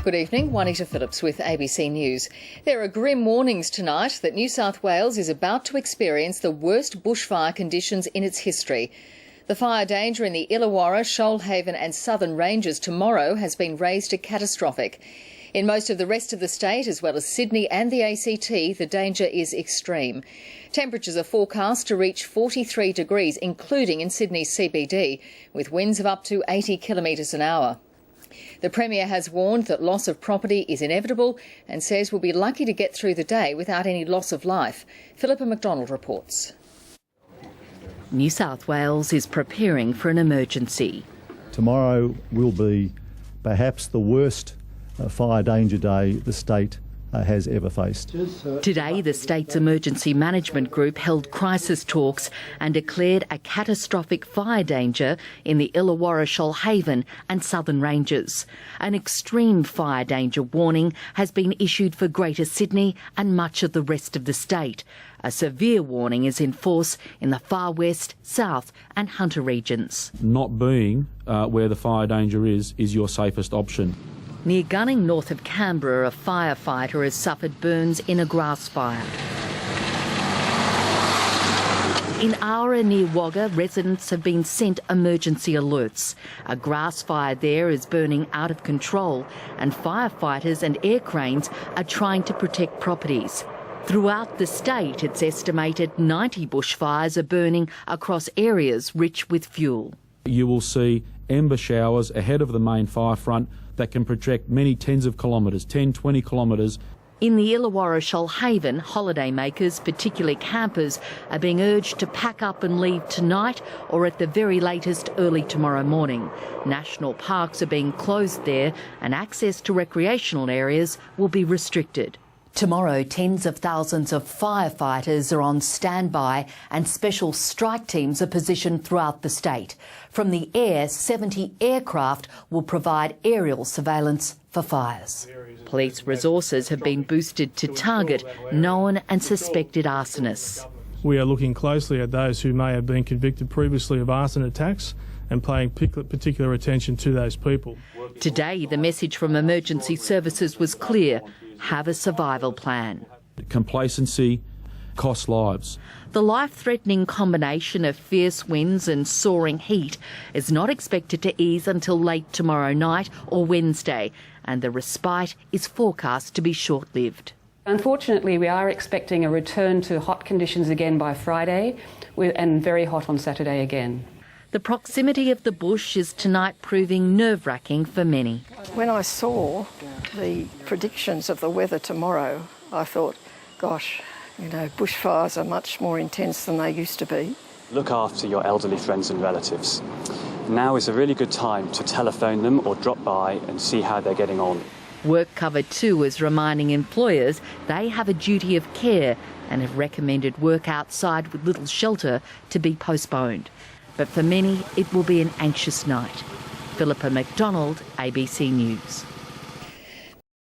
Good evening, Juanita Phillips with ABC News. There are grim warnings tonight that New South Wales is about to experience the worst bushfire conditions in its history. The fire danger in the Illawarra, Shoalhaven and Southern Ranges tomorrow has been raised to catastrophic. In most of the rest of the state, as well as Sydney and the ACT, the danger is extreme. Temperatures are forecast to reach 43 degrees, including in Sydney's CBD, with winds of up to 80 kilometres an hour. The Premier has warned that loss of property is inevitable and says we'll be lucky to get through the day without any loss of life. Philippa McDonald reports. New South Wales is preparing for an emergency. Tomorrow will be perhaps the worst fire danger day the state has ever faced. Today, the state's emergency management group held crisis talks and declared a catastrophic fire danger in the Illawarra, Shoalhaven and Southern Ranges. An extreme fire danger warning has been issued for Greater Sydney and much of the rest of the state. A severe warning is in force in the Far West, South and Hunter regions. Not being where the fire danger is your safest option. Near Gunning, north of Canberra, a firefighter has suffered burns in a grass fire. In Ara, near Wagga, residents have been sent emergency alerts. A grass fire there is burning out of control and firefighters and air cranes are trying to protect properties. Throughout the state, it's estimated 90 bushfires are burning across areas rich with fuel. You will see ember showers ahead of the main fire front that can project many tens of kilometres, 10, 20 kilometres. In the Illawarra, Shoalhaven, holidaymakers, particularly campers, are being urged to pack up and leave tonight or at the very latest early tomorrow morning. National parks are being closed there and access to recreational areas will be restricted. Tomorrow, tens of thousands of firefighters are on standby and special strike teams are positioned throughout the state. From the air, 70 aircraft will provide aerial surveillance for fires. Police resources have been boosted to target known and suspected arsonists. We are looking closely at those who may have been convicted previously of arson attacks and paying particular attention to those people. Today, the message from emergency services was clear. Have a survival plan. Complacency costs lives. The life-threatening combination of fierce winds and soaring heat is not expected to ease until late tomorrow night or Wednesday, and the respite is forecast to be short-lived. Unfortunately, we are expecting a return to hot conditions again by Friday and very hot on Saturday again. The proximity of the bush is tonight proving nerve-wracking for many. When I saw the predictions of the weather tomorrow, I thought, gosh, bushfires are much more intense than they used to be. Look after your elderly friends and relatives. Now is a really good time to telephone them or drop by and see how they're getting on. Work Cover 2 is reminding employers they have a duty of care and have recommended work outside with little shelter to be postponed. But for many, it will be an anxious night. Philippa McDonald, ABC News.